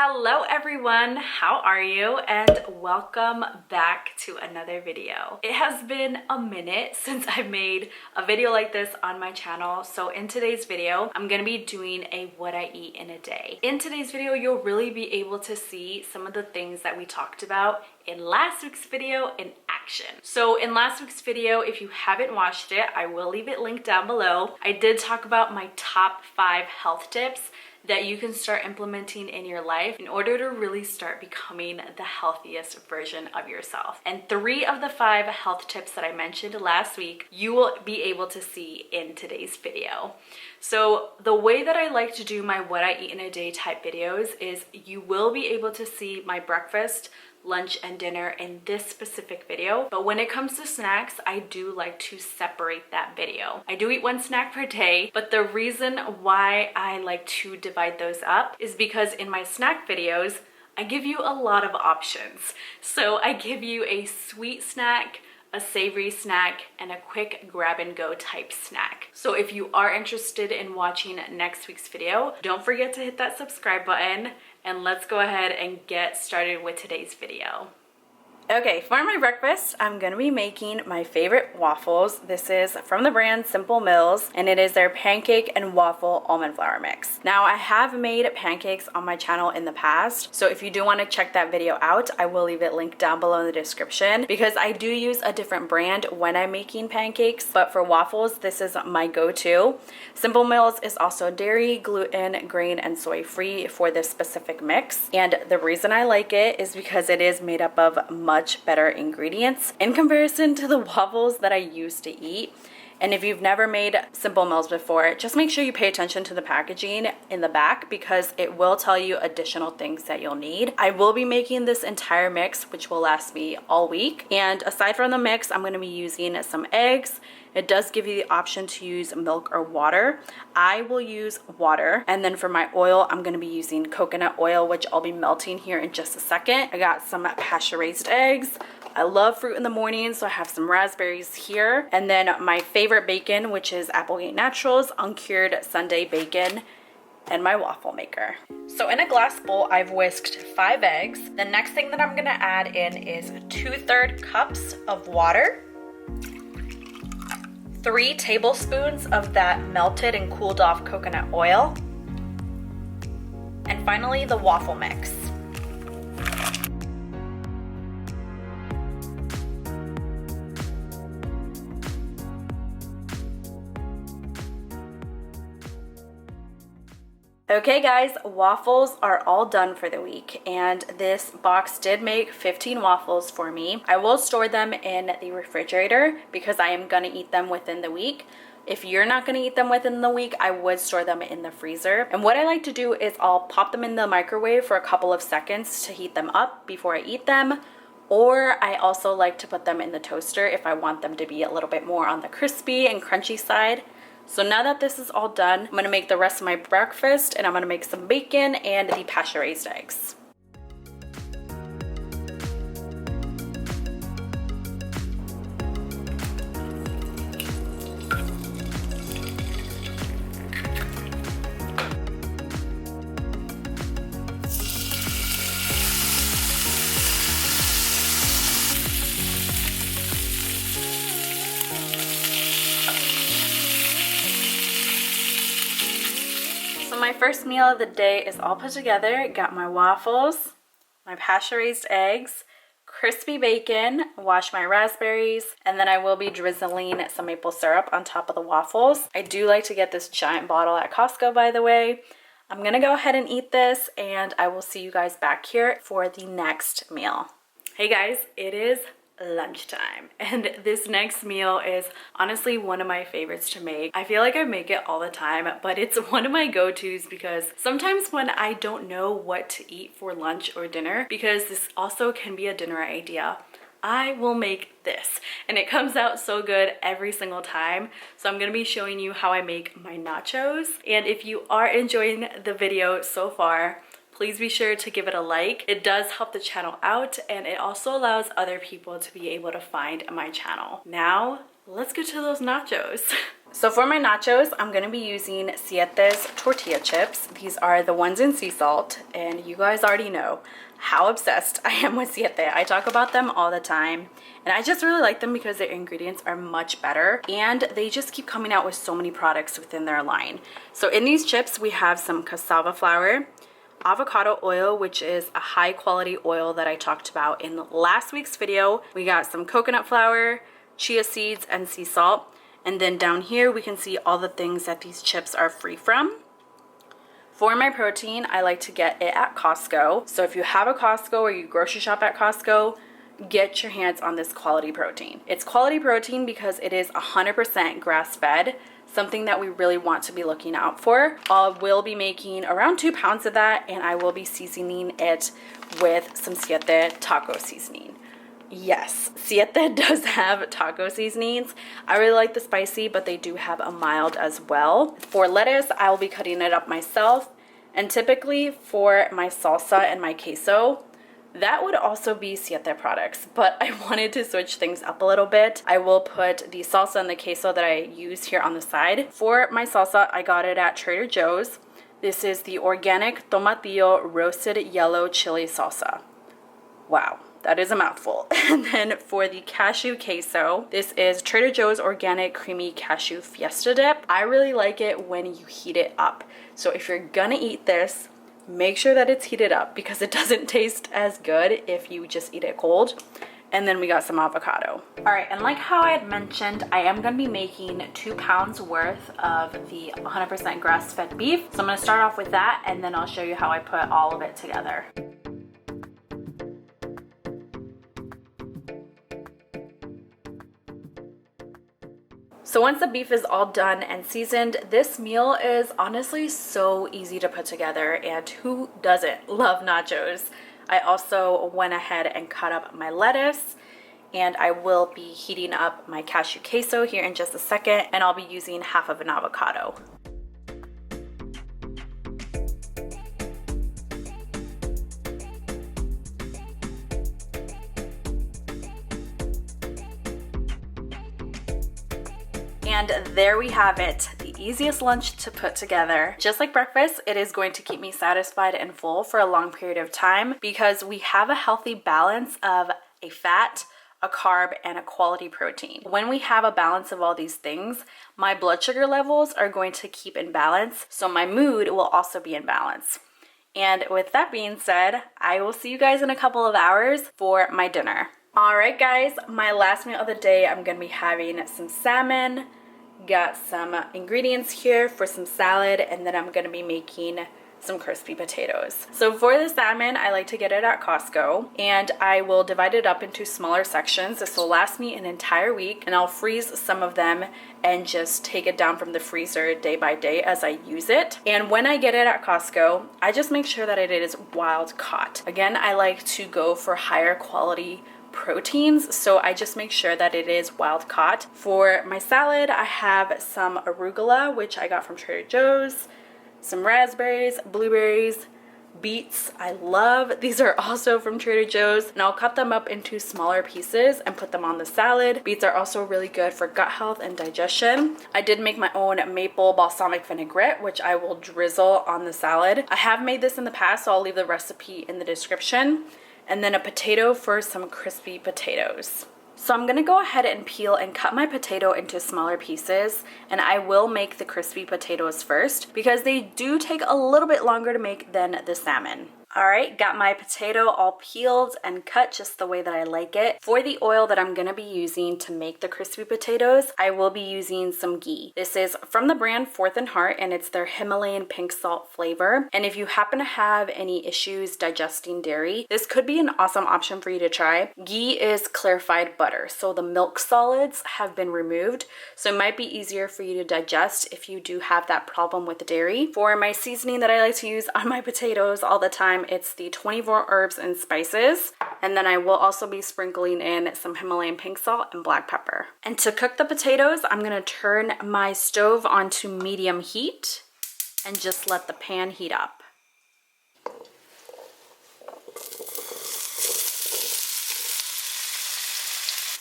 Hello everyone, how are you? And welcome back to another video. It has been a minute since I've made a video like this on my channel. So in today's video, I'm gonna be doing a what I eat in a day. In today's video, you'll really be able to see some of the things that we talked about in last week's video in action. So in last week's video, if you haven't watched it, I will leave it linked down below. I did talk about my top 5 health tips that you can start implementing in your life in order to really start becoming the healthiest version of yourself. And 3 of the 5 health tips that I mentioned last week, you will be able to see in today's video. So the way that I like to do my what I eat in a day type videos is you will be able to see my breakfast, lunch, and dinner in this specific video. But when it comes to snacks, I do like to separate that video. I do eat 1 snack per day, but the reason why I like to divide those up is because in my snack videos, I give you a lot of options. So I give you a sweet snack, a savory snack, and a quick grab and go type snack. So if you are interested in watching next week's video, don't forget to hit that subscribe button, and let's go ahead and get started with today's video. Okay, for my breakfast, I'm gonna be making my favorite waffles. This is from the brand Simple Mills, and it is their pancake and waffle almond flour mix. Now, I have made pancakes on my channel in the past, so if you do wanna check that video out, I will leave it linked down below in the description because I do use a different brand when I'm making pancakes, but for waffles, this is my go-to. Simple Mills is also dairy, gluten, grain, and soy-free for this specific mix, and the reason I like it is because it is made up of much better ingredients in comparison to the waffles that I used to eat. And if you've never made Simple Mills before, just make sure you pay attention to the packaging in the back because it will tell you additional things that you'll need. I will be making this entire mix, which will last me all week. And aside from the mix, I'm gonna be using some eggs. It does give you the option to use milk or water. I will use water. And then for my oil, I'm gonna be using coconut oil, which I'll be melting here in just a second. I got some pasture-raised eggs. I love fruit in the morning, so I have some raspberries here. And then my favorite bacon, which is Applegate Naturals uncured Sunday bacon, and my waffle maker. So in a glass bowl, I've whisked 5 eggs. The next thing that I'm gonna add in is 2/3 cups of water, 3 tablespoons of that melted and cooled off coconut oil, and finally the waffle mix. Okay guys, waffles are all done for the week, and this box did make 15 waffles for me. I will store them in the refrigerator because I am gonna eat them within the week. If you're not gonna eat them within the week, I would store them in the freezer. And what I like to do is I'll pop them in the microwave for a couple of seconds to heat them up before I eat them. Or I also like to put them in the toaster if I want them to be a little bit more on the crispy and crunchy side. So now that this is all done, I'm gonna make the rest of my breakfast, and I'm gonna make some bacon and the pasture-raised eggs. My first meal of the day is all put together. Got my waffles, my pasture-raised eggs, crispy bacon, wash my raspberries, and then I will be drizzling some maple syrup on top of the waffles. I do like to get this giant bottle at Costco, by the way. I'm gonna go ahead and eat this, and I will see you guys back here for the next meal. Hey guys, it is lunchtime, and this next meal is honestly one of my favorites to make. I feel like I make it all the time, but it's one of my go-tos because sometimes when I don't know what to eat for lunch or dinner, because this also can be a dinner idea, I will make this, and it comes out so good every single time. So I'm gonna be showing you how I make my nachos, and if you are enjoying the video so far, please be sure to give it a like. It does help the channel out, and it also allows other people to be able to find my channel. Now, let's get to those nachos. So for my nachos, I'm gonna be using Siete's tortilla chips. These are the ones in sea salt, and you guys already know how obsessed I am with Siete. I talk about them all the time, and I just really like them because their ingredients are much better, and they just keep coming out with so many products within their line. So in these chips, we have some cassava flour, avocado oil, which is a high quality oil that I talked about in last week's video. We got some coconut flour, chia seeds, and sea salt. And then down here, we can see all the things that these chips are free from. For my protein, I like to get it at Costco. So if you have a Costco or you grocery shop at Costco, get your hands on this quality protein. It's quality protein because it is 100% grass-fed, something that we really want to be looking out for. I will be making around 2 pounds of that, and I will be seasoning it with some Siete taco seasoning. Yes, Siete does have taco seasonings. I really like the spicy, but they do have a mild as well. For lettuce, I will be cutting it up myself. And typically for my salsa and my queso, that would also be Siete products, but I wanted to switch things up a little bit. I will put the salsa and the queso that I use here on the side. For my salsa, I got it at Trader Joe's. This is the organic tomatillo roasted yellow chili salsa. Wow. That is a mouthful. And then for the cashew queso, this is Trader Joe's organic creamy cashew fiesta dip. I really like it when you heat it up. So if you're gonna eat this, make sure that it's heated up because it doesn't taste as good if you just eat it cold. And then we got some avocado. All right, and like how I had mentioned, I am gonna be making 2 pounds worth of the 100% grass-fed beef. So I'm gonna start off with that, and then I'll show you how I put all of it together. So once the beef is all done and seasoned, this meal is honestly so easy to put together, and who doesn't love nachos? I also went ahead and cut up my lettuce, and I will be heating up my cashew queso here in just a second, and I'll be using half of an avocado. And there we have it, the easiest lunch to put together. Just like breakfast, it is going to keep me satisfied and full for a long period of time because we have a healthy balance of a fat, a carb, and a quality protein. When we have a balance of all these things, my blood sugar levels are going to keep in balance, so my mood will also be in balance. And with that being said, I will see you guys in a couple of hours for my dinner. All right, guys, my last meal of the day, I'm gonna be having some salmon. Got some ingredients here for some salad, and then I'm gonna be making some crispy potatoes. So for the salmon, I like to get it at Costco, and I will divide it up into smaller sections. This will last me an entire week, and I'll freeze some of them and just take it down from the freezer day by day as I use it. And when I get it at Costco, I just make sure that it is wild caught. Again, I like to go for higher quality proteins, so I just make sure that it is wild caught. For my salad, I have some arugula, which I got from Trader Joe's, some raspberries, blueberries, beets. I love these are also from Trader Joe's, and I'll cut them up into smaller pieces and put them on the salad. Beets are also really good for gut health and digestion. I did make my own maple balsamic vinaigrette, which I will drizzle on the salad. I have made this in the past, so I'll leave the recipe in the description. And then a potato for some crispy potatoes. So I'm gonna go ahead and peel and cut my potato into smaller pieces, and I will make the crispy potatoes first because they do take a little bit longer to make than the salmon. All right, got my potato all peeled and cut just the way that I like it. For the oil that I'm gonna be using to make the crispy potatoes, I will be using some ghee. This is from the brand Fourth and Heart, and it's their Himalayan pink salt flavor. And if you happen to have any issues digesting dairy, this could be an awesome option for you to try. Ghee is clarified butter, so the milk solids have been removed, so it might be easier for you to digest if you do have that problem with the dairy. For my seasoning that I like to use on my potatoes all the time, it's the 24 herbs and spices, and then I will also be sprinkling in some Himalayan pink salt and black pepper. And to cook the potatoes, I'm gonna turn my stove onto medium heat and just let the pan heat up.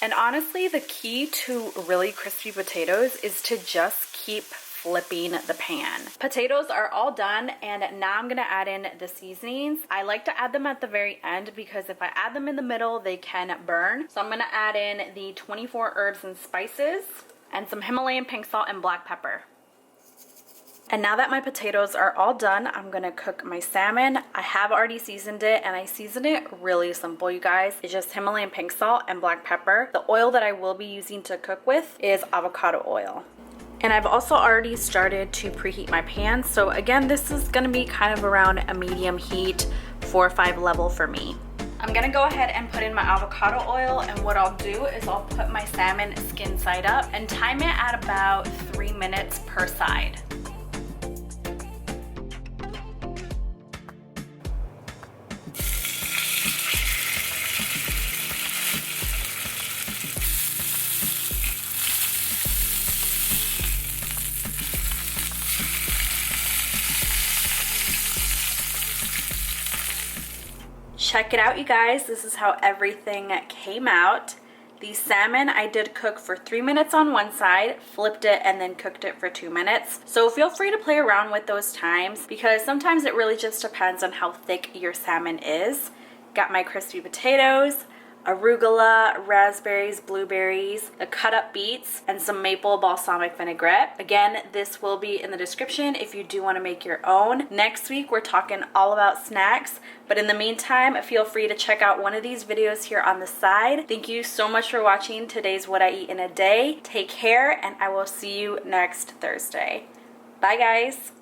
And honestly, the key to really crispy potatoes is to just keep flipping the pan. Potatoes are all done, and now I'm gonna add in the seasonings. I like to add them at the very end because if I add them in the middle, they can burn. So I'm gonna add in the 24 herbs and spices and some Himalayan pink salt and black pepper. And now that my potatoes are all done, I'm gonna cook my salmon. I have already seasoned it, and I seasoned it really simple, you guys. It's just Himalayan pink salt and black pepper. The oil that I will be using to cook with is avocado oil. And I've also already started to preheat my pan. So again, this is gonna be kind of around a medium heat, 4 or 5 level for me. I'm gonna go ahead and put in my avocado oil, and what I'll do is I'll put my salmon skin side up and time it at about 3 minutes per side. Check it out, you guys. This is how everything came out. The salmon I did cook for 3 minutes on one side, flipped it, and then cooked it for 2 minutes. So feel free to play around with those times because sometimes it really just depends on how thick your salmon is. Got my crispy potatoes, arugula, raspberries, blueberries, the cut up beets, and some maple balsamic vinaigrette. Again, this will be in the description if you do want to make your own. Next week, we're talking all about snacks, but in the meantime, feel free to check out one of these videos here on the side. Thank you so much for watching today's What I Eat in a Day. Take care, and I will see you next Thursday. Bye, guys.